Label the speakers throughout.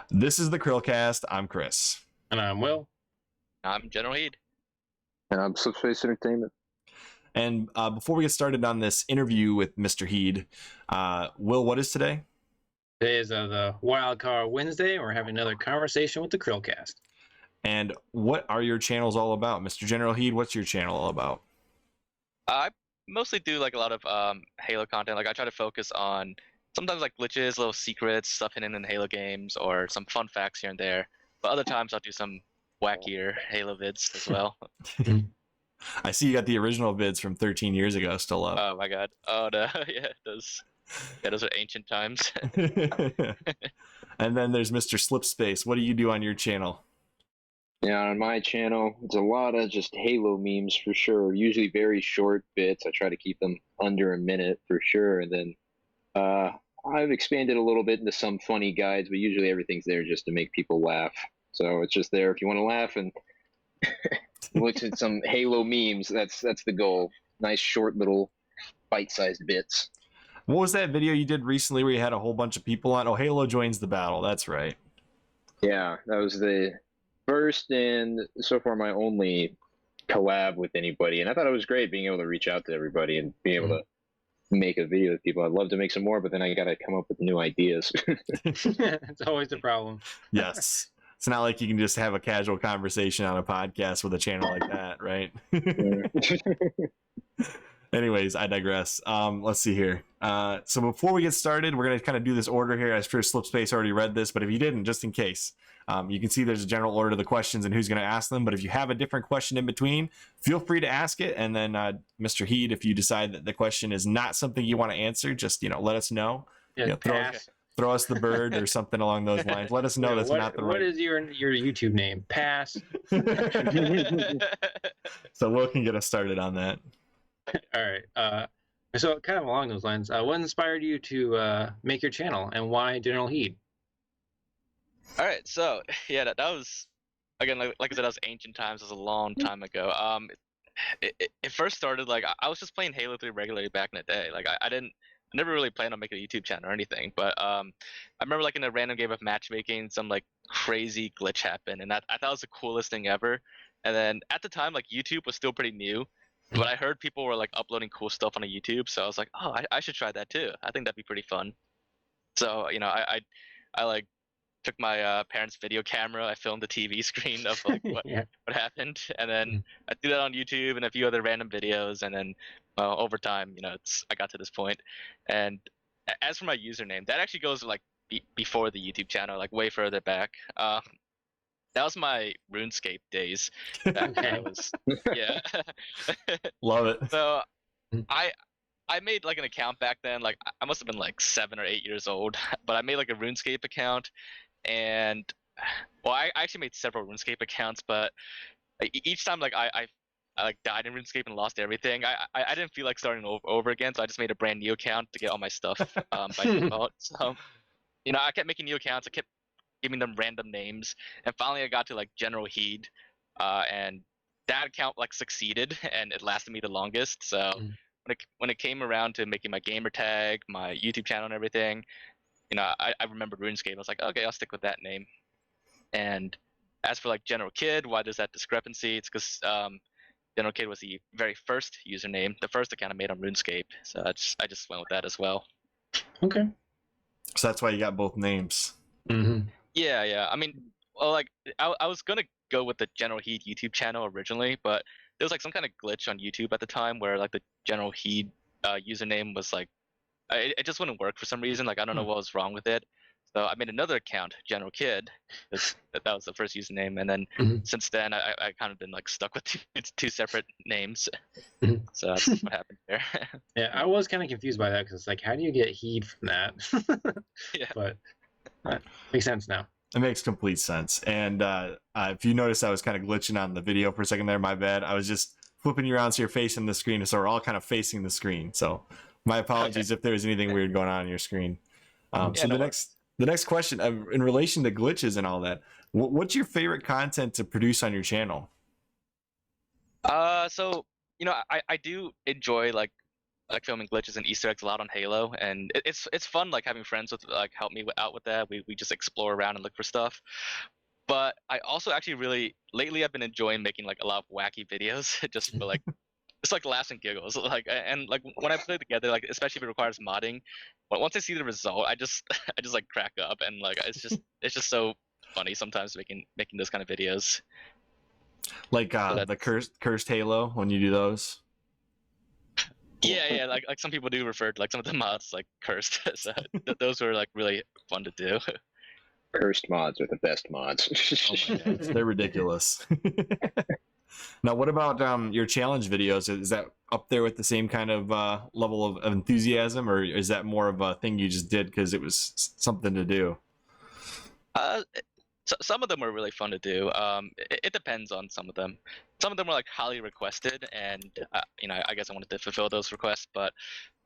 Speaker 1: This is the CHRILLCAST. I'm Chris.
Speaker 2: And I'm Will.
Speaker 3: I'm Generalheed.
Speaker 4: And I'm Slipspace Entertainment.
Speaker 1: And before we get started on this interview with Mr. Heed, Will, what is today?
Speaker 2: Today is the Wild Card Wednesday, and we're having another conversation with the CHRILLCAST.
Speaker 1: And what are your channels all about? Mr. Generalheed, what's your channel all about?
Speaker 3: I mostly do like a lot of Halo content. Like I try to focus on sometimes like glitches, little secrets, stuff hidden in Halo games, or some fun facts here and there. But other times I'll do some wackier Halo vids as well.
Speaker 1: I see you got the original vids from 13 years ago still up.
Speaker 3: Oh my god. Oh no. Yeah, those are ancient times.
Speaker 1: And then there's Mr. Slipspace. What do you do on your channel?
Speaker 4: Yeah, on my channel, it's a lot of just Halo memes for sure. Usually very short bits. I try to keep them under a minute for sure. And then I've expanded a little bit into some funny guides, but usually everything's there just to make people laugh. So it's just there if you want to laugh and look at some Halo memes. That's the goal. Nice short little bite-sized bits.
Speaker 1: What was that video you did recently where you had a whole bunch of people on? Oh, Halo joins the battle. That's right.
Speaker 4: Yeah, that was the first and so far my only collab with anybody. And I thought it was great being able to reach out to everybody and being able to make a video with people. I'd love to make some more, but then I got to come up with new ideas.
Speaker 2: It's always a problem.
Speaker 1: Yes. It's not like you can just have a casual conversation on a podcast with a channel like that, right? Anyways, I digress. Let's see here. So before we get started, we're going to kind of do this order here. I'm sure Slipspace already read this, but if you didn't, just in case, you can see there's a general order of the questions and who's going to ask them. But if you have a different question in between, feel free to ask it. And then Mr. Heed, if you decide that the question is not something you want to answer, just let us know.
Speaker 2: Yeah,
Speaker 1: Throw us the bird or something along those lines. Let us know that's not the right.
Speaker 2: What is your YouTube name? Pass.
Speaker 1: So Will can get us started on that.
Speaker 2: All right. So kind of along those lines, what inspired you to make your channel, and why Generalheed?
Speaker 3: All right, so yeah, that was again like I said, that was ancient times. It was a long time ago. It first started like I was just playing Halo 3 regularly back in the day. Like I never really planned on making a YouTube channel or anything, but I remember like in a random game of matchmaking, some like crazy glitch happened, and I thought it was the coolest thing ever. And then at the time, like YouTube was still pretty new, but I heard people were like uploading cool stuff on YouTube, so I was like, oh, I should try that too. I think that'd be pretty fun. So I like took my parents' video camera. I filmed the TV screen of like what happened, and then I threw that on YouTube and a few other random videos, and then over time, I got to this point. And as for my username, that actually goes like before the YouTube channel, like way further back. That was my RuneScape days. Back when I was, yeah.
Speaker 1: Love it.
Speaker 3: So I made like an account back then. Like I must have been like 7 or 8 years old, but I made like a RuneScape account, and well, I actually made several RuneScape accounts, but each time like I like died in RuneScape and lost everything. I didn't feel like starting over again, so I just made a brand new account to get all my stuff by default. So I kept making new accounts. I kept giving them random names, and finally I got to like Generalheed, and that account like succeeded, and it lasted me the longest. So when it came around to making my gamer tag, my YouTube channel, and everything, I remembered RuneScape. I was like, okay, I'll stick with that name. And as for like Generalkidd, why there's that discrepancy? It's because Generalkidd was the very first username, the first account I made on RuneScape. So I just went with that as well.
Speaker 2: Okay.
Speaker 1: So that's why you got both names.
Speaker 2: Mm-hmm.
Speaker 3: Yeah. I mean, well, like I was gonna go with the Generalheed YouTube channel originally, but there was like some kind of glitch on YouTube at the time where like the Generalheed username was like it just wouldn't work for some reason. Like I don't know what was wrong with it. So I made another account, Generalkidd, because that was the first username, and then since then I kind of been like stuck with two separate names. So that's what happened there.
Speaker 2: Yeah, I was kind of confused by that because it's like, how do you get heed from that?
Speaker 3: Yeah,
Speaker 2: but makes sense now.
Speaker 1: It makes complete sense. And if you notice, I was kind of glitching on the video for a second there. My bad. I was just flipping you around so you're facing the screen, so we're all kind of facing the screen. So my apologies if there was anything weird going on your screen. So the next question, in relation to glitches and all that, what's your favorite content to produce on your channel?
Speaker 3: So I do enjoy like like filming glitches and Easter eggs a lot on Halo, and it's fun like having friends with like help me out with that. We just explore around and look for stuff. But I also actually really lately I've been enjoying making like a lot of wacky videos just for like it's like laughs and giggles. Like and like when I play together, like especially if it requires modding, but once I see the result, I just I just like crack up and like it's just so funny sometimes making those kind of videos.
Speaker 1: Like
Speaker 3: So
Speaker 1: the cursed Halo when you do those.
Speaker 3: yeah, like some people do refer to like some of the mods like cursed. So those were like really fun to do.
Speaker 4: Cursed mods are the best mods.
Speaker 1: Oh my God, they're ridiculous. Now, what about your challenge videos? Is that up there with the same kind of level of enthusiasm, or is that more of a thing you just did because it was something to do?
Speaker 3: So some of them were really fun to do. It depends on some of them. Some of them were like highly requested, and you know, I guess I wanted to fulfill those requests. But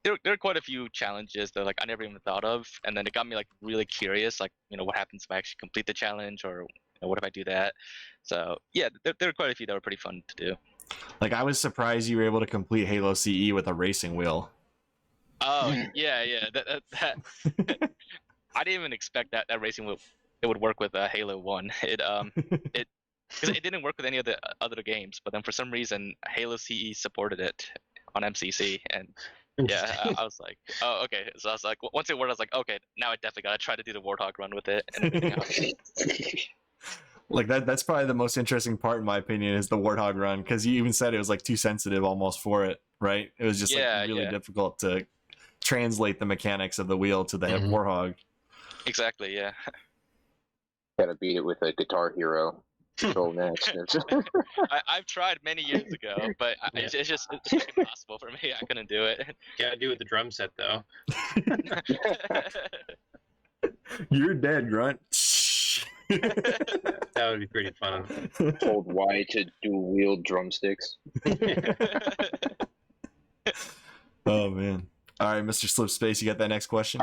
Speaker 3: there are quite a few challenges that like I never even thought of, and then it got me like really curious, like you know, what happens if I actually complete the challenge, or you know, what if I do that? So yeah, there are quite a few that were pretty fun to do.
Speaker 1: Like I was surprised you were able to complete Halo CE with a racing wheel.
Speaker 3: Oh yeah, that I didn't even expect that racing would work with Halo 1. It because it didn't work with any of the other games, but then for some reason Halo CE supported it on MCC, and yeah, I was like, oh okay. So I was like, once it worked, I was like, okay, now I definitely gotta try to do the Warthog run with it and everything else.
Speaker 1: Like that's probably the most interesting part in my opinion is the Warthog run, because you even said it was like too sensitive almost for it, right? It was just like really difficult to translate the mechanics of the wheel to the Warthog.
Speaker 3: Exactly, yeah.
Speaker 4: Gotta beat it with a Guitar Hero control next.
Speaker 3: I've tried many years ago, but it's like impossible for me. I couldn't do it.
Speaker 2: Gotta do with the drum set though.
Speaker 1: You're dead, Grunt.
Speaker 2: That would be pretty fun.
Speaker 4: Hold Y to dual wield drumsticks.
Speaker 1: Oh man. All right, Mr. Slipspace, you got that next question?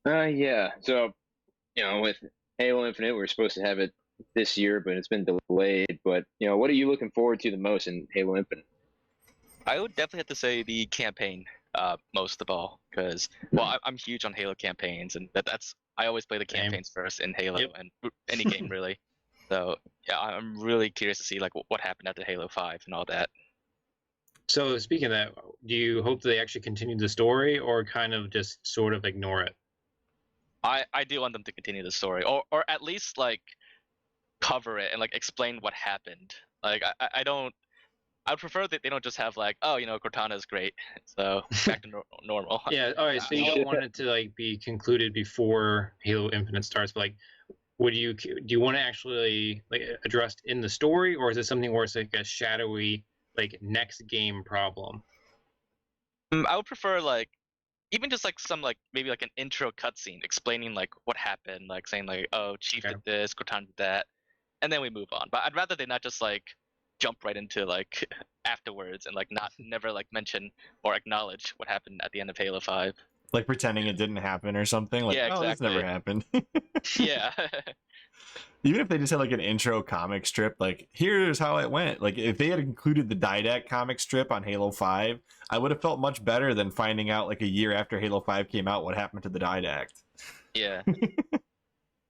Speaker 4: Yeah. So, you know, with Halo Infinite, we were supposed to have it this year, but it's been delayed. But, you know, what are you looking forward to the most in Halo Infinite?
Speaker 3: I would definitely have to say the campaign most of all, because well, I'm huge on Halo campaigns, and that's I always play the campaigns first in Halo and any game really. So yeah, I'm really curious to see like what happened after Halo 5 and all that.
Speaker 2: So speaking of that, do you hope they actually continue the story or kind of just sort of ignore it?
Speaker 3: I do want them to continue the story, or at least like cover it and like explain what happened. Like I don't. I would prefer that they don't just have like, oh, you know, Cortana is great, so back to normal.
Speaker 2: Yeah. All right. So you don't want it to like be concluded before Halo Infinite starts, but like, do you want to actually like addressed in the story, or is it something where it's like a shadowy like next game problem?
Speaker 3: I would prefer like even just like some like maybe like an intro cutscene explaining like what happened, like saying like, oh, Chief did this, Cortana did that, and then we move on. But I'd rather they not just like jump right into like afterwards and like never like mention or acknowledge what happened at the end of Halo 5.
Speaker 1: Like pretending it didn't happen or something. Like,
Speaker 3: Yeah,
Speaker 1: oh, this never
Speaker 3: exactly.
Speaker 1: happened.
Speaker 3: Yeah.
Speaker 1: Even if they just had like an intro comic strip, like here's how it went. Like if they had included the Didact comic strip on Halo 5, I would have felt much better than finding out like a year after Halo 5 came out what happened to the Didact.
Speaker 3: Yeah.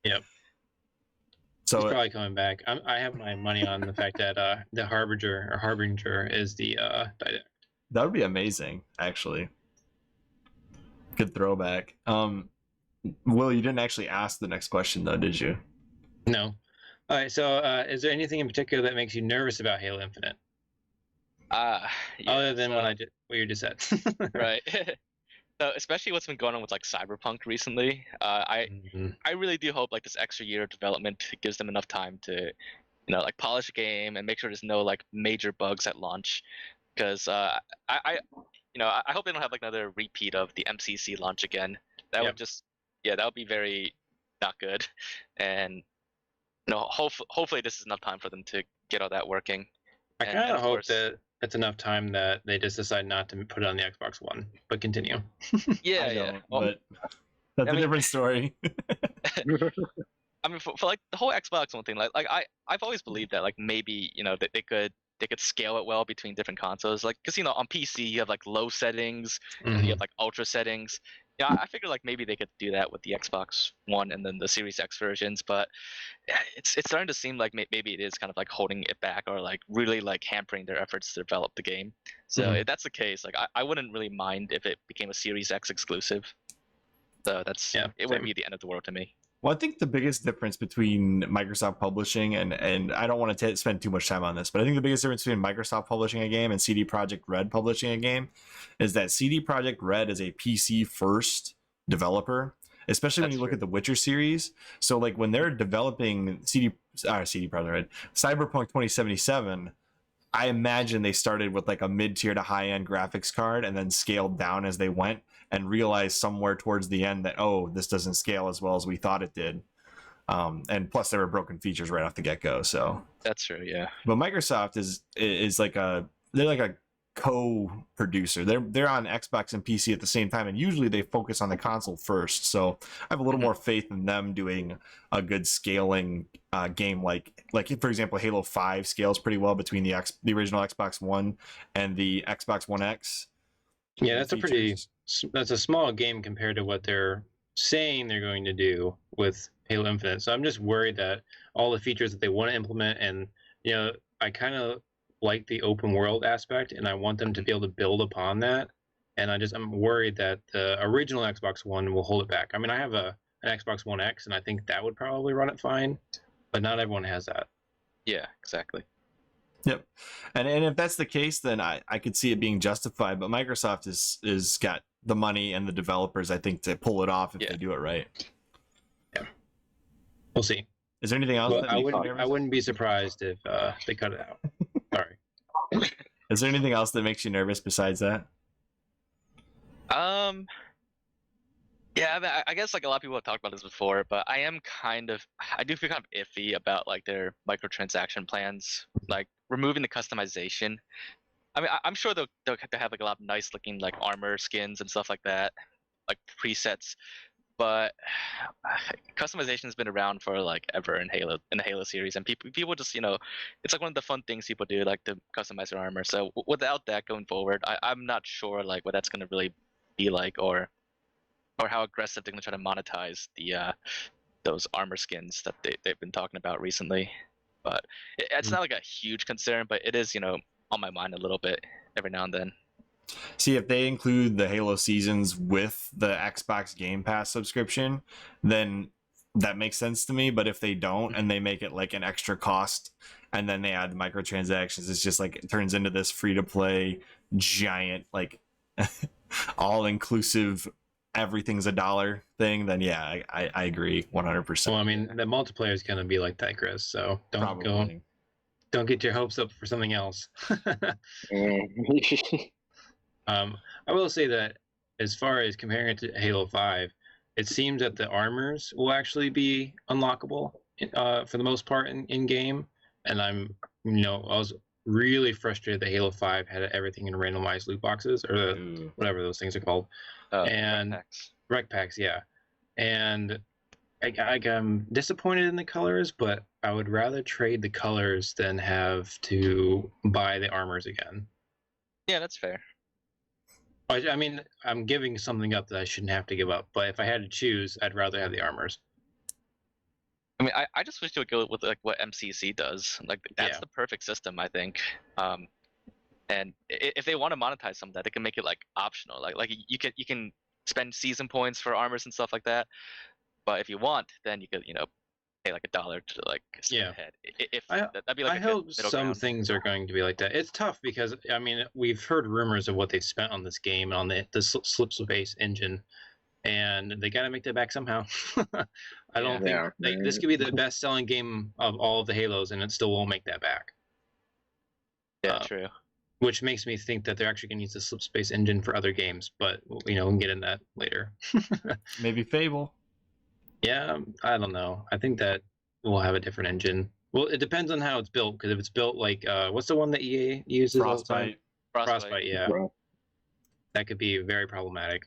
Speaker 2: Yep.
Speaker 1: So
Speaker 2: He's probably coming back. I have my money on the fact that the Harbinger is the Didact.
Speaker 1: that would be amazing, actually. Good throwback. Will, you didn't actually ask the next question though, did you?
Speaker 2: No. All right. So, is there anything in particular that makes you nervous about Halo Infinite,
Speaker 3: Yeah,
Speaker 2: other than
Speaker 3: so,
Speaker 2: what you just said?
Speaker 3: right. So especially what's been going on with like Cyberpunk recently, I really do hope like this extra year of development gives them enough time to, you know, like polish the game and make sure there's no like major bugs at launch, because I you know I hope they don't have like another repeat of the MCC launch again. That would just that would be very not good, and you know hopefully this is enough time for them to get all that working.
Speaker 2: I kind of hope that it's enough time that they just decide not to put it on the Xbox One, but continue.
Speaker 3: Yeah. Well,
Speaker 1: But that's a different story.
Speaker 3: I mean, for like the whole Xbox One thing, like I've always believed that like maybe you know that they could they could scale it well between different consoles. Like, because on PC you have like low settings and
Speaker 2: Mm-hmm.
Speaker 3: you have like ultra settings. Yeah, I figured like maybe they could do that with the Xbox One and then the Series X versions, but it's starting to seem like maybe it is kind of like holding it back or like really like hampering their efforts to develop the game. So
Speaker 2: Mhm.
Speaker 3: if that's the case, like I wouldn't really mind if it became a Series X exclusive. So it wouldn't
Speaker 2: same.
Speaker 3: be the end of the world to me.
Speaker 1: Well, I think the biggest difference between Microsoft publishing and I don't want to spend too much time on this, but I think the biggest difference between Microsoft publishing a game and CD Projekt Red publishing a game is that CD Projekt Red is a PC first developer, especially when
Speaker 3: That's
Speaker 1: you look
Speaker 3: true.
Speaker 1: at the Witcher series. So like when they're developing CD Projekt Red, Cyberpunk 2077, I imagine they started with like a mid-tier to high-end graphics card and then scaled down as they went and realized somewhere towards the end that, oh, this doesn't scale as well as we thought it did. And plus there were broken features right off the get-go. So
Speaker 3: That's true, yeah.
Speaker 1: but Microsoft is like they're like a co-producer. They're on Xbox and PC at the same time, and usually they focus on the console first. So I have a little more faith in them doing a good scaling game, like for example, Halo 5 scales pretty well between the original Xbox One and the Xbox One X.
Speaker 2: Yeah, that's a small game compared to what they're saying they're going to do with Halo Infinite. So I'm just worried that all the features that they want to implement, and I kind of like the open world aspect, and I want them to be able to build upon that. And I'm worried that the original Xbox One will hold it back. I mean, I have an Xbox One X, and I think that would probably run it fine, but not everyone has that.
Speaker 3: Yeah, exactly.
Speaker 1: Yep, and if that's the case, then I could see it being justified. But Microsoft is got the money and the developers, I think, to pull it off if they do it right.
Speaker 2: Yeah, we'll see.
Speaker 1: Is there anything else?
Speaker 2: Well, I wouldn't be surprised if they cut it out. Sorry.
Speaker 1: Is there anything else that makes you nervous besides that?
Speaker 3: Yeah, I guess like a lot of people have talked about this before, but I do feel kind of iffy about like their microtransaction plans, like removing the customization. I mean, I'm sure they'll have like a lot of nice looking like armor skins and stuff like that, like presets, but customization has been around for like ever in the Halo series, and people just it's like one of the fun things people do, like to customize their armor. So without that going forward, I'm not sure like what that's gonna really be like, or how aggressive they're gonna try to monetize those armor skins that they've been talking about recently. But it's not like a huge concern, but it is on my mind a little bit every now and then.
Speaker 1: See, if they include the Halo seasons with the Xbox Game Pass subscription, then that makes sense to me. But if they don't and they make it like an extra cost and then they add microtransactions, it's just like it turns into this free-to-play giant like all-inclusive everything's $1 thing, then yeah, I agree 100%.
Speaker 2: Well, I mean, the multiplayer is going to be like that, Chris. So don't get your hopes up for something else. I will say that as far as comparing it to Halo 5, it seems that the armors will actually be unlockable for the most part in game. And I was really frustrated that Halo 5 had everything in randomized loot boxes, or whatever those things are called. And rec packs, yeah. And I'm disappointed in the colors, but I would rather trade the colors than have to buy the armors again.
Speaker 3: Yeah, that's fair.
Speaker 2: I mean, I'm giving something up that I shouldn't have to give up, but if I had to choose, I'd rather have the armors.
Speaker 3: I mean, I just wish they would go with like what MCC does. Like that's the perfect system, I think. And if they want to monetize some of that, they can make it like optional. Like you can spend season points for armors and stuff like that. But if you want, then you could pay like $1 to like skip ahead. That'd be like
Speaker 2: I hope some things are going to be like that. It's tough because I mean we've heard rumors of what they've spent on this game on the Slipspace engine, and they got to make that back somehow. I don't think this could be the best-selling game of all of the Halos, and it still won't make that back.
Speaker 3: Yeah, true.
Speaker 2: Which makes me think that they're actually going to use the Slipspace engine for other games, but we can get into that later.
Speaker 1: Maybe Fable.
Speaker 2: Yeah, I don't know. I think that we'll have a different engine. Well, it depends on how it's built, because if it's built like what's the one that EA uses all the time?
Speaker 1: Frostbite,
Speaker 2: yeah. That could be very problematic.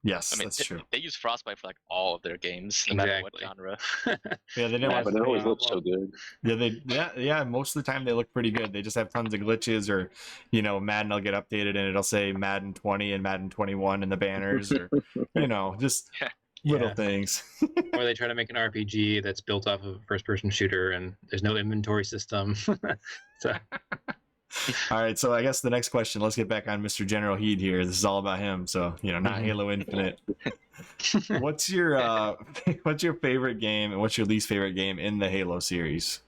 Speaker 1: Yes,
Speaker 3: I mean,
Speaker 1: that's true.
Speaker 3: they use Frostbite for like all of their games, no matter what
Speaker 2: Exactly.
Speaker 3: genre.
Speaker 1: Yeah, they didn't
Speaker 4: Yeah,
Speaker 1: want
Speaker 4: but
Speaker 1: to
Speaker 4: it always
Speaker 1: pay-
Speaker 4: looks so good.
Speaker 1: yeah. Most of the time they look pretty good. They just have tons of glitches, or Madden will get updated and it'll say Madden 20 and Madden 21 in the banners, or just little
Speaker 2: Yeah.
Speaker 1: things.
Speaker 2: Or they try to make an RPG that's built off of a first-person shooter, and there's no inventory system. So
Speaker 1: All right, so I guess the next question. Let's get back on Mr. Generalheed here. This is all about him, so not
Speaker 2: Mhm.
Speaker 1: Halo Infinite. What's your what's your favorite game and what's your least favorite game in the Halo series?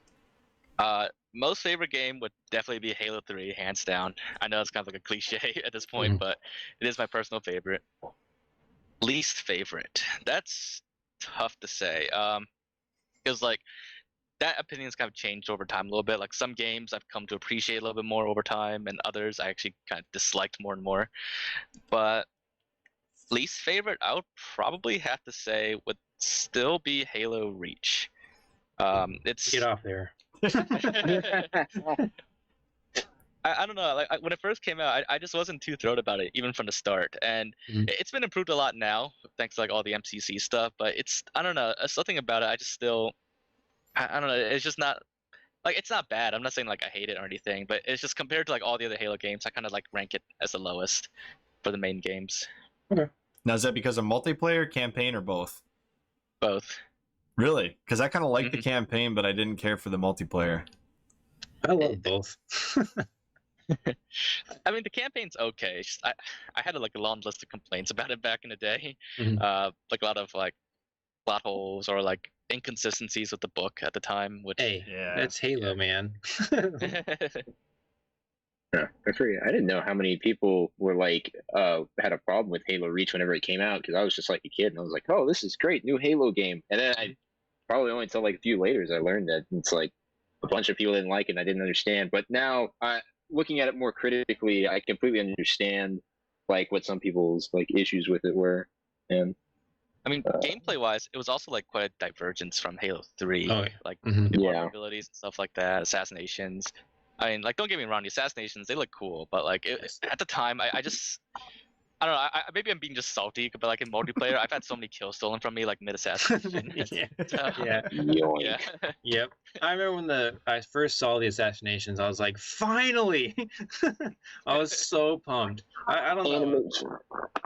Speaker 3: Most favorite game would definitely be Halo 3, hands down. I know it's kind of like a cliche at this point,
Speaker 2: Mhm.
Speaker 3: but it is my personal favorite. Least favorite. That's tough to say. Because like that opinion's kind of changed over time a little bit. Like some games I've come to appreciate a little bit more over time, and others I actually kind of disliked more and more. But least favorite, I would probably have to say would still be Halo Reach. It's
Speaker 2: get off there.
Speaker 3: I don't know. Like when it first came out, I just wasn't too thrilled about it, even from the start. And
Speaker 2: Mhm.
Speaker 3: it's been improved a lot now, thanks to like all the MCC stuff. But I don't know. Something about it, I just still, I don't know. It's just not like it's not bad. I'm not saying like I hate it or anything, but it's just compared to like all the other Halo games, I kind of like rank it as the lowest for the main games.
Speaker 1: Now, is that because of multiplayer, campaign, or both?
Speaker 3: Both.
Speaker 1: Really? Because I kind of like the
Speaker 3: Mhm.
Speaker 1: campaign, but I didn't care for the multiplayer.
Speaker 2: I love both.
Speaker 3: I mean, the campaign's okay. It's just, I had like a long list of complaints about it back in the day.
Speaker 2: Mhm.
Speaker 3: Like a lot of like plot holes or like inconsistencies with the book at the time, which
Speaker 2: Hey,
Speaker 1: Yeah.
Speaker 2: that's Halo,
Speaker 3: Yeah.
Speaker 2: man.
Speaker 4: Yeah, I forget. I didn't know how many people were like had a problem with Halo Reach whenever it came out, because I was just like a kid and I was like, oh, this is great, new Halo game. And then I probably only until like a few later I learned that it's like a bunch of people didn't like it and I didn't understand. But now looking at it more critically, I completely understand like what some people's like issues with it were. And
Speaker 3: I mean, gameplay wise, it was also like quite a divergence from Halo 3.
Speaker 2: Oh, yeah.
Speaker 3: Like
Speaker 2: Mhm.
Speaker 3: the
Speaker 4: Yeah.
Speaker 3: abilities and stuff like that, assassinations. I mean, like don't get me wrong, the assassinations they look cool, but like at the time, I just I don't know. Maybe I'm being just salty, but like in multiplayer, I've had so many kills stolen from me like mid assassination.
Speaker 2: Yeah.
Speaker 3: So,
Speaker 2: Yeah.
Speaker 4: yoink.
Speaker 3: yeah.
Speaker 2: Yep. I remember when I first saw the assassinations, I was like, finally! I was so pumped. I don't know.
Speaker 4: Animation.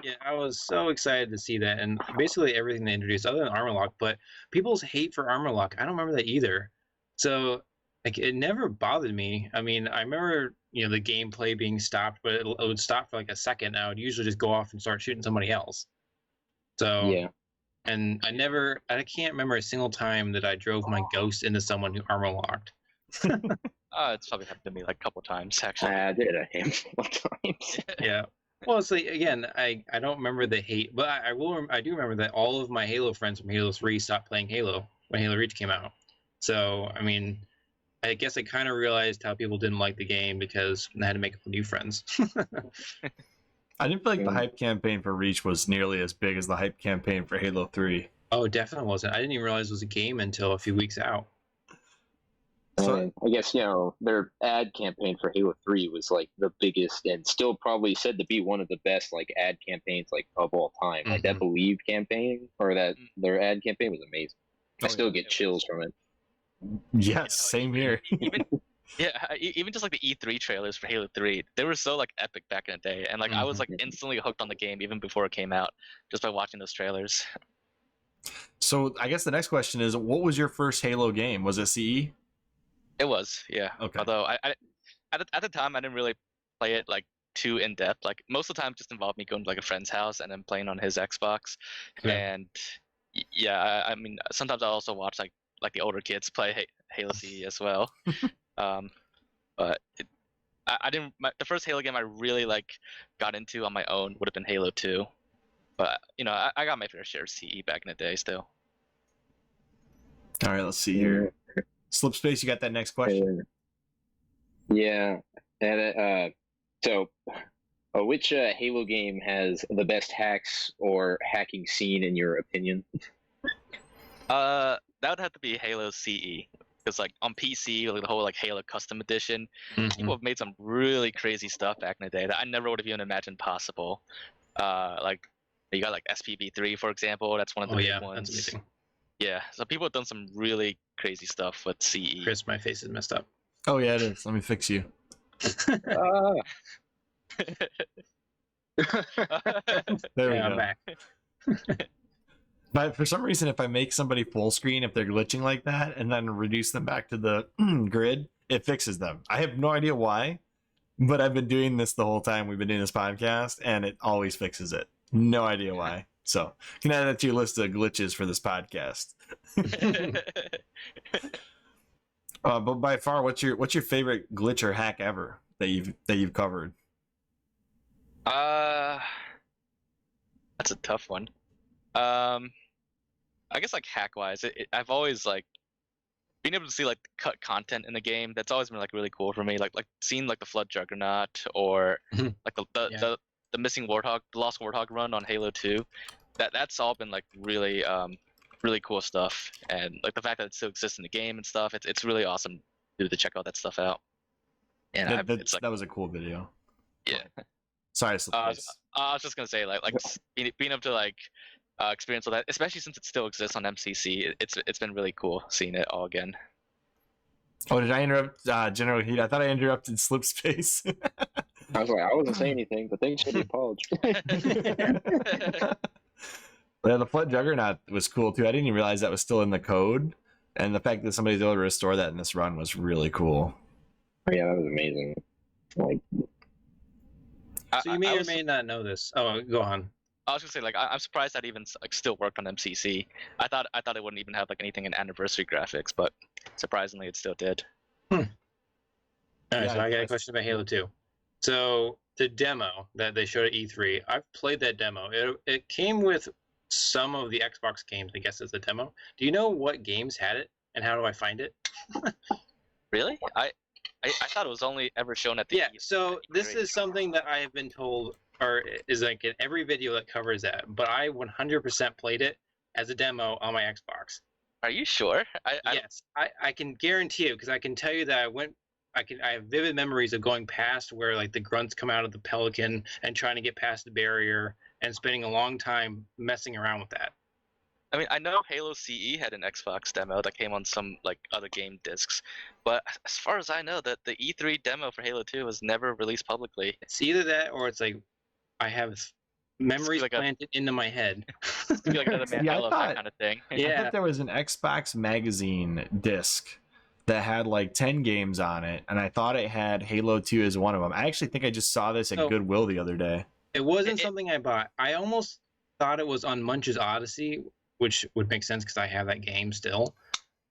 Speaker 2: Yeah, I was so excited to see that, and basically everything they introduced, other than armor lock. But people's hate for armor lock, I don't remember that either. So like, it never bothered me. I mean, I remember the gameplay being stopped, but it would stop for like a second. And I would usually just go off and start shooting somebody else. So
Speaker 4: Yeah.
Speaker 2: and I can't remember a single time that I drove my ghost into someone who armor locked.
Speaker 3: It's probably happened to me like a couple times actually.
Speaker 4: I did it a handful of times.
Speaker 2: Yeah. Well, it's like, again, I don't remember the hate, but I do remember that all of my Halo friends from Halo 3 stopped playing Halo when Halo Reach came out. So, I mean, I guess I kind of realized how people didn't like the game because I had to make new friends.
Speaker 1: I didn't feel like the
Speaker 4: Yeah.
Speaker 1: hype campaign for Reach was nearly as big as the hype campaign for Halo 3.
Speaker 2: Oh, it definitely wasn't. I didn't even realize it was a game until a few weeks out.
Speaker 1: So
Speaker 4: And I guess their ad campaign for Halo 3 was like the biggest and still probably said to be one of the best like ad campaigns like of all time. Like that
Speaker 2: Mhm.
Speaker 4: Believe campaign or that their ad campaign was amazing. I
Speaker 1: Oh,
Speaker 4: still
Speaker 1: yeah.
Speaker 4: get chills from it.
Speaker 1: yes, same here.
Speaker 3: Even just like the E3 trailers for Halo 3, they were so like epic back in the day, and like I was like instantly hooked on the game even before it came out just by watching those trailers.
Speaker 1: So I guess the next question is, what was your first Halo game? Was it CE?
Speaker 3: It was, yeah.
Speaker 1: Okay.
Speaker 3: Although I at the time I didn't really play it like too in depth. Like most of the time, it just involved me going to like a friend's house and then playing on his Xbox.
Speaker 2: Yeah.
Speaker 3: And I mean sometimes I also watch like the older kids play Halo CE as well. But I didn't. The first Halo game I really like got into on my own would have been Halo 2. But I got my fair share of CE back in the day still.
Speaker 1: All right, let's see here. Slipspace, you got that next question?
Speaker 4: Yeah. And so which Halo game has the best hacks or hacking scene in your opinion?
Speaker 3: That would have to be Halo CE. Because like on PC, like the whole like Halo Custom Edition, people have made some really crazy stuff back in the day that I never would have even imagined possible. Like You got like SPV3, for example. That's one of the big
Speaker 2: That's
Speaker 3: ones.
Speaker 2: amazing.
Speaker 3: Yeah, so people have done some really crazy stuff with CE.
Speaker 2: Chris, my face is messed up.
Speaker 1: Oh yeah, it is. Let me fix you.
Speaker 4: Ah.
Speaker 1: There we
Speaker 2: Yeah, I'm
Speaker 1: go.
Speaker 2: back.
Speaker 1: But for some reason, if I make somebody full screen, if they're glitching like that, and then reduce them back to the grid, it fixes them. I have no idea why, but I've been doing this the whole time we've been doing this podcast, and it always fixes it. No idea why. So you can add that to your list of glitches for this podcast. But by far, what's your favorite glitch or hack ever that you've covered?
Speaker 3: That's a tough one. I guess like hack wise, I've always like being able to see like cut content in the game. That's always been like really cool for me. Like seeing like the Flood Juggernaut or like the missing Warthog, the Lost Warthog run on Halo 2. That's all been like really really cool stuff. And like the fact that it still exists in the game and stuff, it's really awesome to check all that stuff out. And it's like,
Speaker 1: that was a cool video.
Speaker 3: Yeah.
Speaker 1: Sorry,
Speaker 3: I was just gonna say like being able to like experience all that, especially since it still exists on MCC. It's been really cool seeing it all again.
Speaker 1: Oh, did I interrupt Generalheed? I thought I interrupted Slipspace.
Speaker 4: I was like, I wasn't saying anything, but thanks for the apology.
Speaker 1: Yeah, the Flood Juggernaut was cool too. I didn't even realize that was still in the code, and the fact that somebody's able to restore that in this run was really cool.
Speaker 4: Oh, yeah, that was amazing. Like,
Speaker 2: So you may or may not know this. Oh, go on.
Speaker 3: I was gonna say like I'm surprised that even like still worked on MCC. I thought it wouldn't even have like anything in anniversary graphics, but surprisingly it still did.
Speaker 2: All right,
Speaker 1: Yeah,
Speaker 2: so I got a question about Halo 2. So the demo that they showed at E3, I've played that demo. It came with some of the Xbox games, I guess, as a demo. Do you know what games had it, and how do I find it?
Speaker 3: Really? I thought it was only ever shown at the
Speaker 2: Yeah, so this is something that I have been told, or is like in every video that covers that, but I 100% played it as a demo on my Xbox.
Speaker 3: Are you sure?
Speaker 2: Yes, I can guarantee it, because I can tell you that I have vivid memories of going past where like the grunts come out of the Pelican and trying to get past the barrier and spending a long time messing around with that.
Speaker 3: I mean, I know Halo CE had an Xbox demo that came on some like other game discs, but as far as I know, that the E3 demo for Halo 2 was never released publicly.
Speaker 2: It's either that or it's like I have memories
Speaker 3: like
Speaker 2: planted into my head.
Speaker 3: It's like another Mandela effect kind of thing.
Speaker 1: I
Speaker 2: Yeah.
Speaker 1: thought there was an Xbox magazine disc that had like 10 games on it, and I thought it had Halo 2 as one of them. I actually think I just saw this at Goodwill the other day.
Speaker 2: It wasn't something I bought. I almost thought it was on Munch's Odyssey, which would make sense because I have that game still.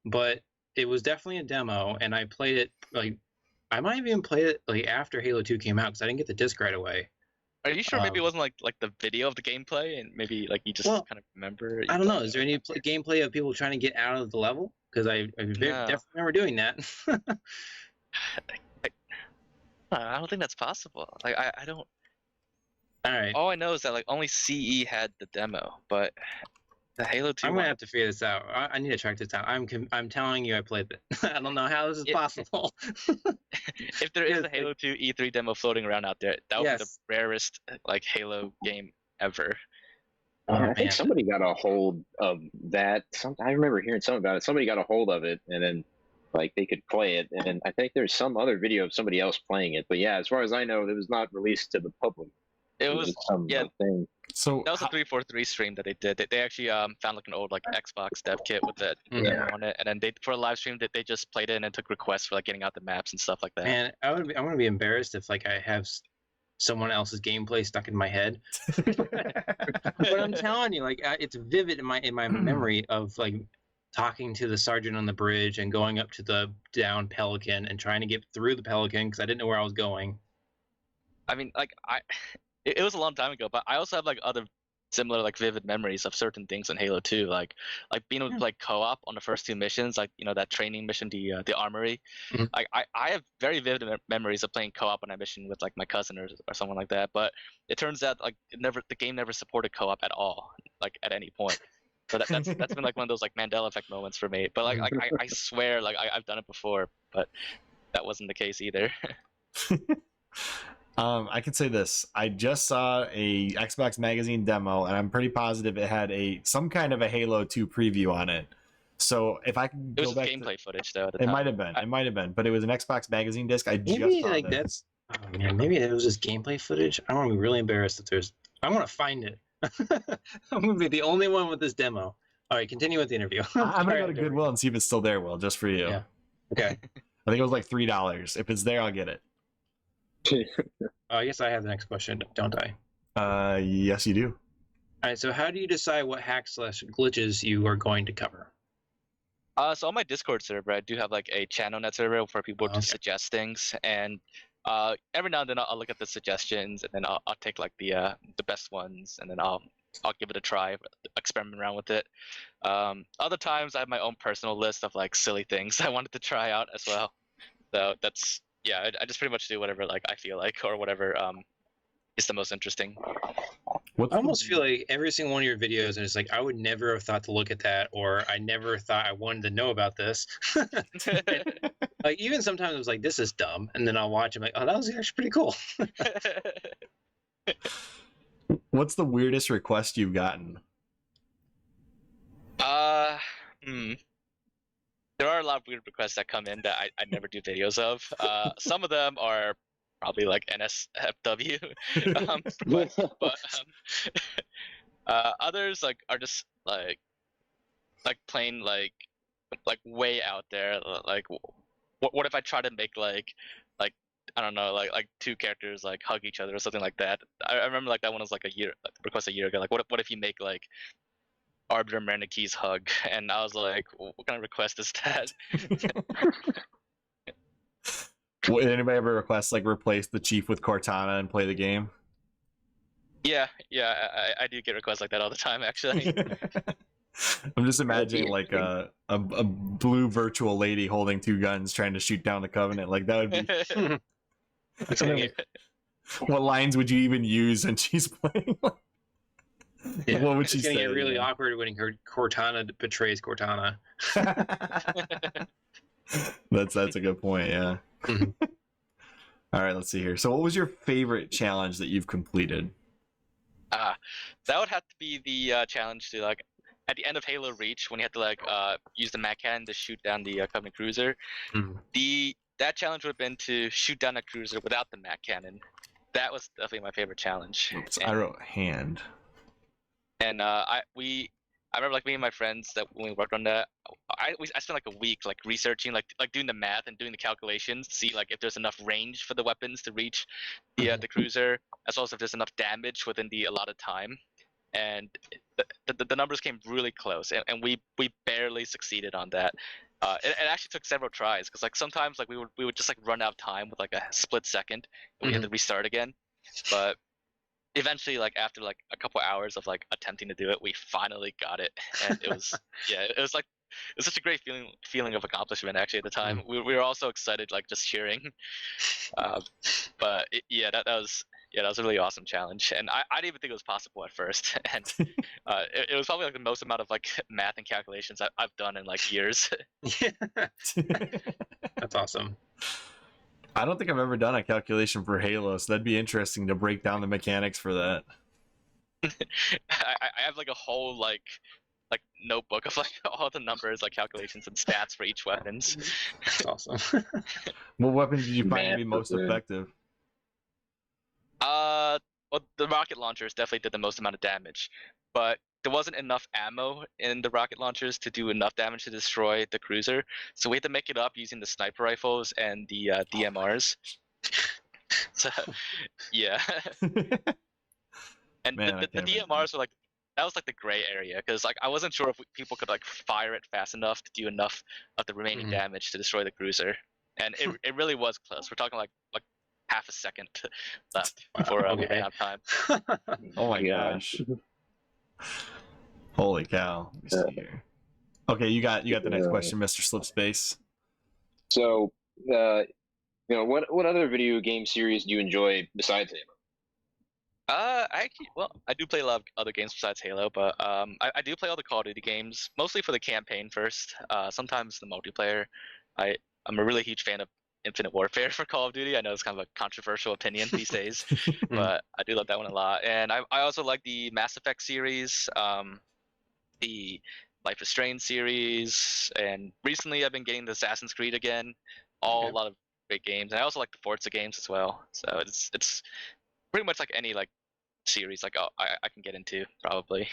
Speaker 2: But it was definitely a demo, and I played it like I might have even played it like after Halo 2 came out because I didn't get the disc right away.
Speaker 3: Are you sure maybe it wasn't like the video of the gameplay and maybe like you just kind of remember?
Speaker 2: I don't know. Is there any gameplay of people trying to get out of the level? Because I definitely remember doing that.
Speaker 3: I don't think that's possible. Like I don't.
Speaker 2: All right.
Speaker 3: All I know is that like only CE had the demo, but the Halo 2.
Speaker 2: I'm gonna have to figure this out. I need to track this down. I'm telling you, I played it. I don't know how this is possible.
Speaker 3: If there is a Halo 2 E3 demo floating around out there, that would be the rarest like Halo game ever.
Speaker 4: I think somebody got a hold of that. I remember hearing something about it. Somebody got a hold of it, and then like they could play it. And I think there's some other video of somebody else playing it. But yeah, as far as I know, it was not released to the public.
Speaker 3: It was some
Speaker 4: thing.
Speaker 1: So
Speaker 3: that was a 343 stream that they did. They actually found like an old like Xbox dev kit with the demo on it, and then they for a live stream that they just played it and took requests for like getting out the maps and stuff like that.
Speaker 2: Man, I'm gonna be embarrassed if like I have someone else's gameplay stuck in my head. But I'm telling you, like it's vivid in my memory of like talking to the sergeant on the bridge and going up to the down Pelican and trying to get through the Pelican because I didn't know where I was going.
Speaker 3: I mean, like it was a long time ago, but I also have like other similar like vivid memories of certain things in Halo 2, like being able to play co-op on the first 2 missions, like that training mission, the armory. Like I have very vivid memories of playing co-op on that mission with like my cousin or someone like that. But it turns out like the game never supported co-op at all, like at any point. So that's been like one of those like Mandela effect moments for me. But like I swear like I've done it before, but that wasn't the case either.
Speaker 1: I can say this. I just saw a Xbox Magazine demo, and I'm pretty positive it had some kind of a Halo 2 preview on it. So if I can
Speaker 3: It was
Speaker 1: go
Speaker 3: just
Speaker 1: back
Speaker 3: gameplay footage though at the
Speaker 1: it
Speaker 3: time.
Speaker 1: might have been. It might have been, but it was an Xbox Magazine disc. I just
Speaker 2: Maybe
Speaker 1: saw
Speaker 2: like
Speaker 1: this.
Speaker 2: that's. Oh man, maybe it was just gameplay footage. I'm gonna be really embarrassed if there's. I want to find it. I'm gonna be the only one with this demo. All right, continue with the interview.
Speaker 1: I'm gonna go to
Speaker 2: Sorry,
Speaker 1: Goodwill and see if it's still there, Will, just for you.
Speaker 2: Yeah. Okay.
Speaker 1: I think it was like $3. If it's there, I'll get it.
Speaker 2: I guess I have the next question, don't I?
Speaker 1: Yes, you do.
Speaker 2: All right. So, how do you decide what hacks/glitches you are going to cover?
Speaker 3: So on my Discord server, I do have like a channel net server for people to
Speaker 2: Okay.
Speaker 3: suggest things, and every now and then I'll look at the suggestions, and then I'll take like the best ones, and then I'll give it a try, experiment around with it. Other times I have my own personal list of like silly things I wanted to try out as well. So that's I just pretty much do whatever like I feel like or whatever is the most interesting.
Speaker 2: I almost feel like every single one of your videos, and it's like I would never have thought to look at that, or I never thought I wanted to know about this. Like even sometimes I was like, "This is dumb," and then I'll watch. I'm like, "Oh, that was actually pretty cool."
Speaker 1: What's the weirdest request you've gotten?
Speaker 3: There are a lot of weird requests that come in that I never do videos of. Some of them are probably like NSFW, but others like are just like plain like way out there. Like, what if I try to make like I don't know like two characters like hug each other or something like that? I remember like that one was like request a year ago. Like, what if you make like Arbiter Manikey's hug? And I was like, what kind of request is that?
Speaker 1: Would anybody ever request like replace the chief with Cortana and play the game?
Speaker 3: Yeah, I do get requests like that all the time, actually.
Speaker 1: I'm just imagining like a blue virtual lady holding two guns trying to shoot down the Covenant. Like that would be. What lines would you even use when she's playing?
Speaker 2: Yeah.
Speaker 1: What would she
Speaker 2: It's
Speaker 1: say?
Speaker 2: gonna get really awkward when Cortana betrays Cortana.
Speaker 1: That's a good point. Yeah.
Speaker 2: Mhm.
Speaker 1: All right, let's see here. So, what was your favorite challenge that you've completed?
Speaker 3: That would have to be the challenge to like at the end of Halo Reach when you had to like use the Mac cannon to shoot down the Covenant cruiser.
Speaker 2: Mhm.
Speaker 3: That challenge would have been to shoot down a cruiser without the Mac cannon. That was definitely my favorite challenge.
Speaker 1: Oops, I wrote hand.
Speaker 3: And I remember like me and my friends that when we worked on that, I spent like a week like researching like doing the math and doing the calculations to see like if there's enough range for the weapons to reach the cruiser, as well as if there's enough damage within the allotted time. And the numbers came really close, and we barely succeeded on that. It actually took several tries because like sometimes like we would just like run out of time with like a split second, and we had to restart again. But eventually, like after like a couple hours of like attempting to do it, we finally got it, and it was it was such a great feeling of accomplishment actually at the time. We were all so excited, like just cheering. But that was a really awesome challenge, and I didn't even think it was possible at first, and it was probably like the most amount of like math and calculations I've done in like years.
Speaker 2: That's awesome.
Speaker 1: I don't think I've ever done a calculation for Halo, so that'd be interesting to break down the mechanics for that.
Speaker 3: I have like a whole like notebook of like all the numbers, like calculations and stats for each weapons.
Speaker 2: That's awesome.
Speaker 1: What weapon did you find to
Speaker 4: Math
Speaker 1: be most
Speaker 4: for that.
Speaker 1: effective?
Speaker 3: Well, the rocket launchers definitely did the most amount of damage, but there wasn't enough ammo in the rocket launchers to do enough damage to destroy the cruiser, so we had to make it up using the sniper rifles and the DMRs. So, yeah. And
Speaker 1: Man, I
Speaker 3: the
Speaker 1: can't imagine.
Speaker 3: DMRs were like, that was like the gray area, because like I wasn't sure if people could like fire it fast enough to do enough of the remaining damage to destroy the cruiser, and it really was close. We're talking like half a second left before we ran out of time.
Speaker 1: Oh my gosh. Holy cow. Let me see here. Okay, you got the next question, Mr. Slipspace.
Speaker 4: So, what other video game series do you enjoy besides Halo?
Speaker 3: I do play a lot of other games besides Halo, but I do play all the Call of Duty games, mostly for the campaign first. Sometimes the multiplayer. I'm a really huge fan of Infinite Warfare for Call of Duty. I know it's kind of a controversial opinion these days, but I do love that one a lot. And I also like the Mass Effect series, the Life is Strange series, and recently I've been getting the Assassin's Creed again. All
Speaker 2: Okay.
Speaker 3: a lot of great games, and I also like the Forza games as well. So it's pretty much like any like series like I can get into probably.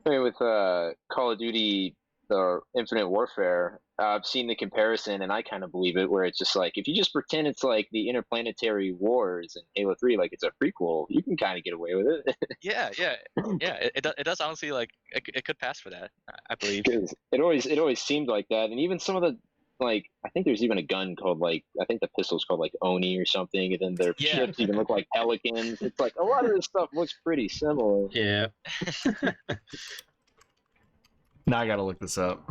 Speaker 4: I mean, with Call of Duty or Infinite Warfare, I've seen the comparison, and I kind of believe it, where it's just like if you just pretend it's like the Interplanetary Wars and Halo 3, like it's a prequel, you can kind of get away with it.
Speaker 3: Yeah. It does honestly like it could pass for that. I believe.
Speaker 4: Because it always seemed like that, and even some of the like I think there's even a gun called like I think the pistol's called like Oni or something, and then their
Speaker 3: Yeah.
Speaker 4: ships even look like pelicans. It's like a lot of this stuff looks pretty similar.
Speaker 2: Yeah.
Speaker 1: Now I gotta look this up.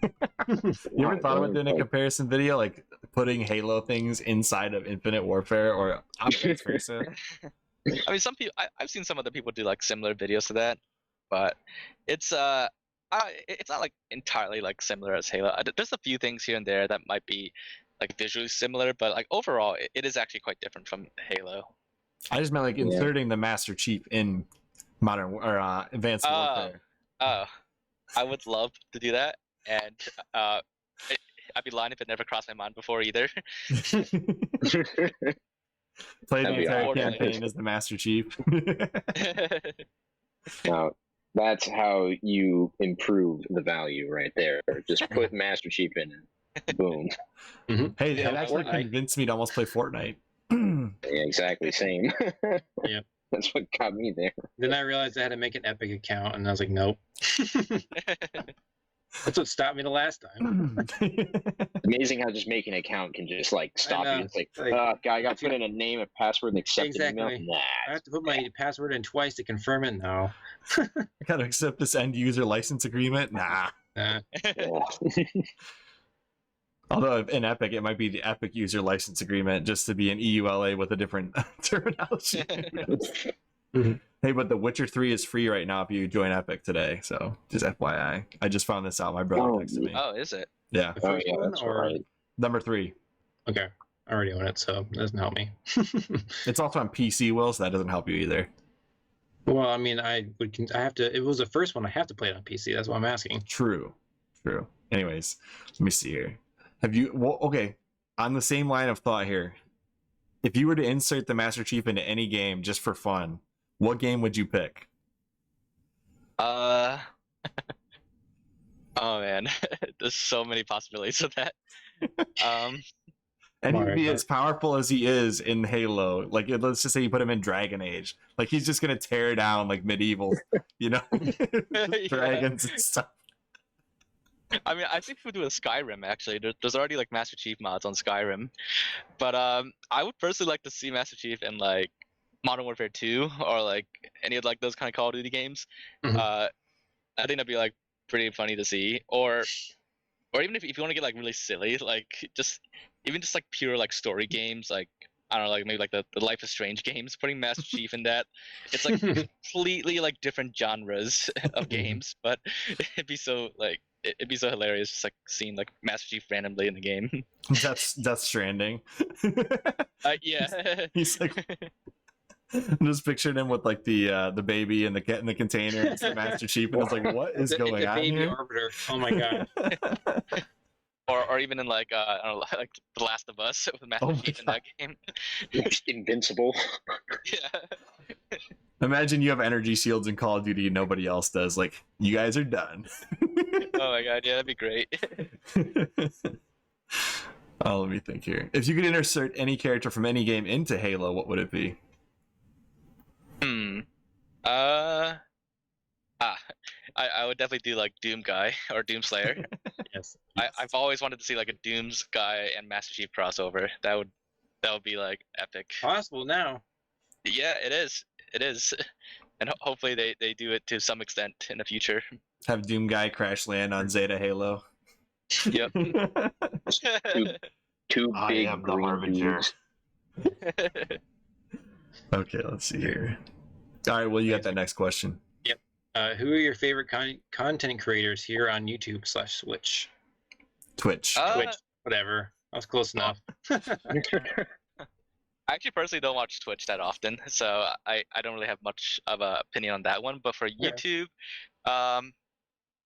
Speaker 1: You ever thought about doing a comparison video, like putting Halo things inside of Infinite Warfare or vice versa?
Speaker 3: I mean, some people I've seen some other people do like similar videos to that, but it's it's not like entirely like similar as Halo. There's a few things here and there that might be like visually similar, but like overall, it is actually quite different from Halo.
Speaker 1: I just meant like inserting the Master Chief in Modern or Advanced Warfare.
Speaker 3: Oh, I would love to do that, and I'd be lying if it never crossed my mind before either.
Speaker 1: Play the
Speaker 4: That'd be
Speaker 1: entire
Speaker 3: awesome.
Speaker 1: campaign as the Master Chief.
Speaker 4: Now, that's how you improve the value right there. Just put Master Chief in it. Boom.
Speaker 1: Hey, it
Speaker 2: Yeah,
Speaker 1: actually
Speaker 2: Fortnite.
Speaker 1: convinced me to almost play Fortnite.
Speaker 4: Yeah, exactly. Same.
Speaker 2: Yep.
Speaker 4: That's what got me there.
Speaker 2: Then I realized I had to make an Epic account, and I was like, nope. That's what stopped me the last time.
Speaker 4: Amazing how just making an account can just like stop
Speaker 2: know.
Speaker 4: you. It's like,
Speaker 2: Like,
Speaker 4: I got to put in a name, a password, and accept an email.
Speaker 2: Exactly.
Speaker 4: Nah.
Speaker 2: I have to put my password in twice to confirm it. No.
Speaker 1: I gotta accept this end user license agreement. Nah.
Speaker 2: Nah.
Speaker 4: Yeah.
Speaker 1: Although in Epic, it might be the Epic user license agreement just to be an EULA with a different terminology. Hey, but The Witcher 3 is free right now if you join Epic today. So just FYI. I just found this out. My brother
Speaker 4: Oh,
Speaker 1: texted me.
Speaker 3: Oh, is it?
Speaker 1: Yeah.
Speaker 2: The
Speaker 4: Oh
Speaker 2: first
Speaker 4: yeah,
Speaker 2: one,
Speaker 4: that's
Speaker 2: or
Speaker 4: right.
Speaker 1: Number 3.
Speaker 2: okay, I already own it, so it doesn't help me.
Speaker 1: It's also on PC, Will, so that doesn't help you either.
Speaker 2: Well, I mean, I have to. It was the first one. I have to play it on PC. That's why I'm asking.
Speaker 1: True. Anyways, let me see here. Have you, well, okay, on the same line of thought here, if you were to insert the Master Chief into any game just for fun, what game would you pick?
Speaker 3: Oh man, there's so many possibilities of that.
Speaker 1: And he'd be
Speaker 2: Mario.
Speaker 1: as powerful as he is in Halo. Like, let's just say you put him in Dragon Age. Like, he's just gonna tear down like medieval, dragons and stuff.
Speaker 3: I mean, I think we do a Skyrim actually. There's already like Master Chief mods on Skyrim, but I would personally like to see Master Chief in like Modern Warfare 2 or like any of like those kind of Call of Duty games.
Speaker 2: Mhm.
Speaker 3: I think that'd be like pretty funny to see, or even if you want to get like really silly, like just like pure like story games, like I don't know, like maybe like the Life is Strange games, putting Master Chief in that. It's like completely like different genres of games, but it'd be so like it'd be so hilarious just like seeing like Master Chief randomly in the game.
Speaker 1: That's Death Stranding.
Speaker 3: Yeah.
Speaker 1: He's like, I'm just picturing him with like the baby and the cat in the container. It's the Master Chief, and it's like, what is going
Speaker 2: the
Speaker 1: on
Speaker 2: baby
Speaker 1: here?
Speaker 2: arbiter. Oh my god.
Speaker 3: Or even in like I don't know, like The Last of Us with Master
Speaker 1: Oh my
Speaker 3: Chief in that game.
Speaker 4: Just invincible.
Speaker 3: Yeah.
Speaker 1: Imagine you have energy shields in Call of Duty and nobody else does. Like, you guys are done.
Speaker 3: Oh my god, yeah, that'd be great.
Speaker 1: Oh, let me think here. If you could insert any character from any game into Halo, what would it be?
Speaker 3: I would definitely do like Doom Guy or Doom Slayer.
Speaker 2: Yes.
Speaker 3: I've always wanted to see like a Doom's Guy and Master Chief crossover. That would be like epic.
Speaker 2: Possible now.
Speaker 3: Yeah, it is. It is. And hopefully they do it to some extent in the future.
Speaker 1: Have Doom Guy crash land on Zeta Halo.
Speaker 3: Yep.
Speaker 4: Two
Speaker 1: I
Speaker 4: big
Speaker 1: am the
Speaker 4: green
Speaker 1: Harbinger.
Speaker 4: dudes.
Speaker 1: Okay, let's see here. All right, well, you got that next question.
Speaker 2: Who are your favorite content creators here on YouTube /Switch?
Speaker 1: Twitch.
Speaker 2: Twitch, whatever. I was close enough.
Speaker 3: I actually personally don't watch Twitch that often, so I don't really have much of a opinion on that one. But for
Speaker 2: Yeah.
Speaker 3: YouTube, well,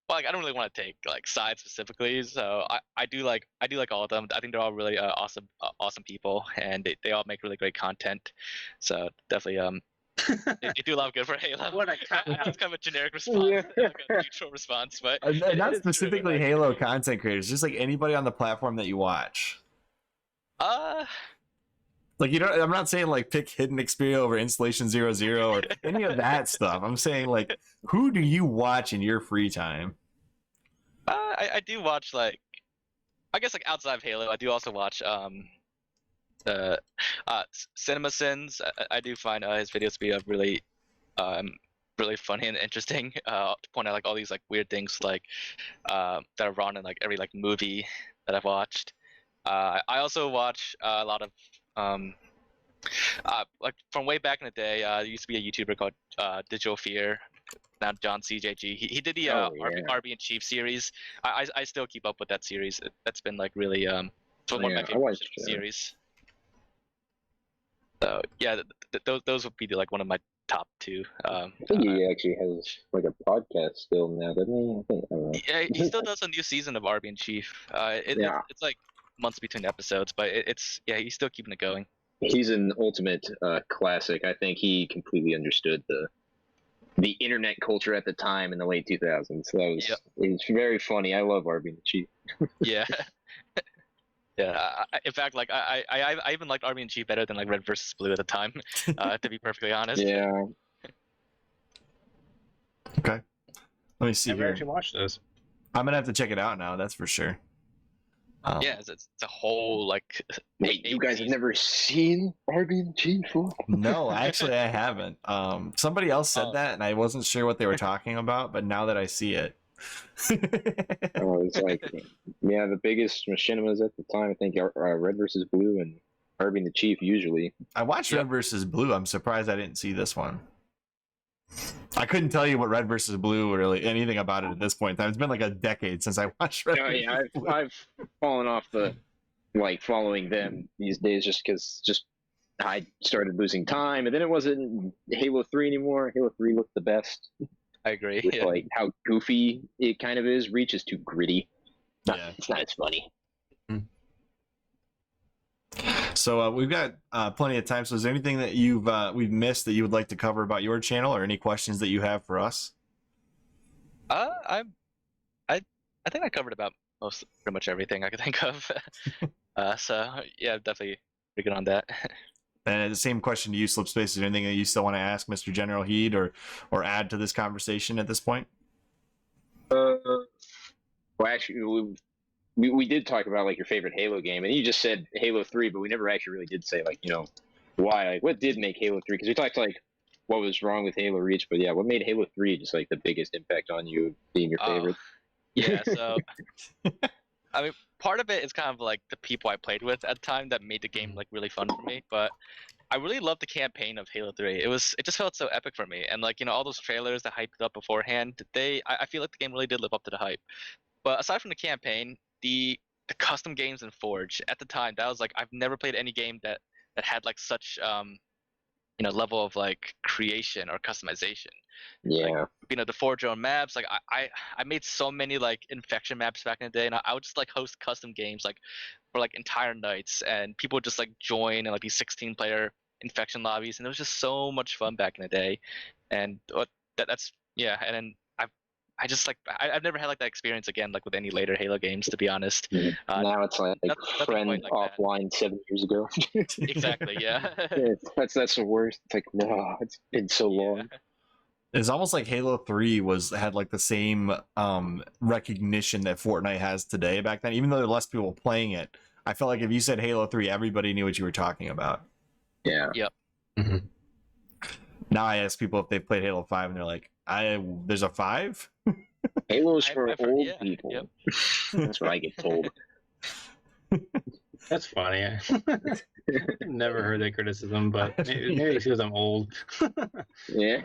Speaker 3: like I don't really want to take like sides specifically, so I do like all of them. I think they're all really awesome people, and they all make really great content. So definitely they do a lot of good for Halo.
Speaker 2: What a cop out.
Speaker 3: That's kind of a generic response,
Speaker 4: Yeah.
Speaker 3: like a neutral response, but
Speaker 1: And
Speaker 2: It
Speaker 1: not
Speaker 2: is true,
Speaker 1: specifically
Speaker 2: like-
Speaker 1: Halo content creators, just like anybody on the platform that you watch. Like, you know, I'm not saying like pick Hidden Xperia over Installation 00 or any of that stuff. I'm saying like, who do you watch in your free time?
Speaker 3: I do watch like, I guess like outside of Halo, I do also watch Cinema Sins. I do find his videos to be really really funny and interesting. To point out like all these like weird things like that are wrong in like every like movie that I've watched. I also watch a lot of like from way back in the day. There used to be a YouTuber called Digital Fear. Now John CJG. He did the RB and Chief series. I still keep up with that series. That's been like really one of my favorite series. So yeah, those would be like one of my top two.
Speaker 4: I think he actually has like a podcast still now, doesn't he? I think, I don't know.
Speaker 3: Yeah, he still does a new season of RB and Chief. It's like months between episodes, but he's still keeping it going.
Speaker 4: He's an ultimate classic. I think he completely understood the internet culture at the time in the late 2000s. So that was it's very funny. I love RB and Chief.
Speaker 3: Yeah. Yeah, in fact, like I even liked RB and Chief better than like Red versus Blue at the time, to be perfectly honest.
Speaker 4: Yeah.
Speaker 1: Okay. Let me see
Speaker 2: Never
Speaker 1: here.
Speaker 2: actually watched those.
Speaker 1: I'm gonna have to check it out now. That's for sure.
Speaker 3: Yeah, it's a whole like.
Speaker 4: Wait, you guys have never seen RB and Chief?
Speaker 1: No, actually, I haven't. Somebody else said
Speaker 3: Oh.
Speaker 1: that, and I wasn't sure what they were talking about. But now that I see it,
Speaker 4: It's like, yeah, the biggest machinimas at the time, I think, are Red versus Blue and RB and the Chief usually.
Speaker 1: I watched Red versus Blue. I'm surprised I didn't see this one. I couldn't tell you what Red versus Blue or really anything about it at this point in time. It's been like a decade since I watched Red.
Speaker 4: Oh, yeah, I've fallen off the like following them these days just because I started losing time, and then it wasn't Halo 3 anymore. Halo 3 looked the best.
Speaker 3: I agree.
Speaker 4: With like how goofy it kind of is. Reach is too gritty.
Speaker 1: Yeah.
Speaker 4: It's not as funny.
Speaker 1: So we've got plenty of time. So is there anything that we've missed that you would like to cover about your channel, or any questions that you have for us?
Speaker 3: I think I covered about pretty much everything I could think of. So yeah, definitely pretty good on that.
Speaker 1: And the same question to you, Slipspace. Is there anything that you still want to ask Mr. GeneralHeed or add to this conversation at this point?
Speaker 4: Well, actually, we did talk about like your favorite Halo game, and you just said Halo 3, but we never actually really did say like, you know, why, like what did make Halo 3? Because we talked like what was wrong with Halo Reach, but yeah, what made Halo 3 just like the biggest impact on you being your favorite?
Speaker 3: Yeah, so I mean, part of it is kind of like the people I played with at the time that made the game like really fun for me, but I really loved the campaign of Halo 3. It just felt so epic for me, and like, you know, all those trailers that hyped it up beforehand, I feel like the game really did live up to the hype. But aside from the campaign, the custom games in Forge at the time, that was like, I've never played any game that had like such you know, level of like creation or customization.
Speaker 4: Yeah.
Speaker 3: Like, you know, the Forge own maps, like I made so many like infection maps back in the day, and I would just like host custom games like for like entire nights, and people would just like join and like these 16-player infection lobbies, and it was just so much fun back in the day. And that's yeah, and then I just like I've never had like that experience again, like with any later Halo games, to be honest.
Speaker 4: Now it's like
Speaker 3: nothing
Speaker 4: friend
Speaker 3: quite like that.
Speaker 4: offline 7 years ago.
Speaker 3: Exactly, yeah.
Speaker 4: That's the worst. It's like, no, it's been so long.
Speaker 1: It's almost like Halo 3 had like the same recognition that Fortnite has today back then. Even though there were less people playing it, I felt like if you said Halo 3, everybody knew what you were talking about.
Speaker 4: Yeah.
Speaker 3: Yep.
Speaker 2: Mm-hmm.
Speaker 1: Now I ask people if they've played Halo 5, and they're like, there's a 5?
Speaker 4: Halo's for
Speaker 3: I've heard-
Speaker 4: old
Speaker 3: yeah,
Speaker 4: people.
Speaker 3: yep.
Speaker 4: That's what I get told.
Speaker 2: That's funny. Never heard that criticism, but maybe it's because I'm old.
Speaker 4: Yeah.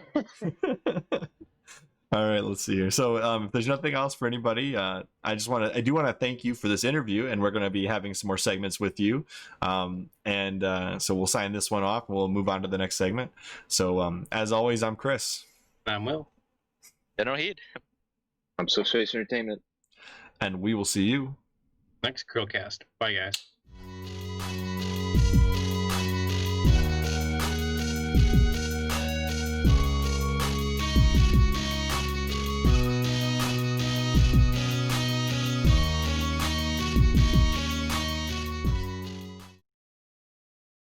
Speaker 1: All right, let's see here. So, if there's nothing else for anybody, I do want to thank you for this interview, and we're going to be having some more segments with you. So we'll sign this one off, and we'll move on to the next segment. So, as always, I'm Chris,
Speaker 2: I'm Will.
Speaker 3: GENERALHEED.
Speaker 4: I'm Slipspace Entertainment.
Speaker 1: and we will see you
Speaker 2: Next CHRILLCAST. Bye, guys.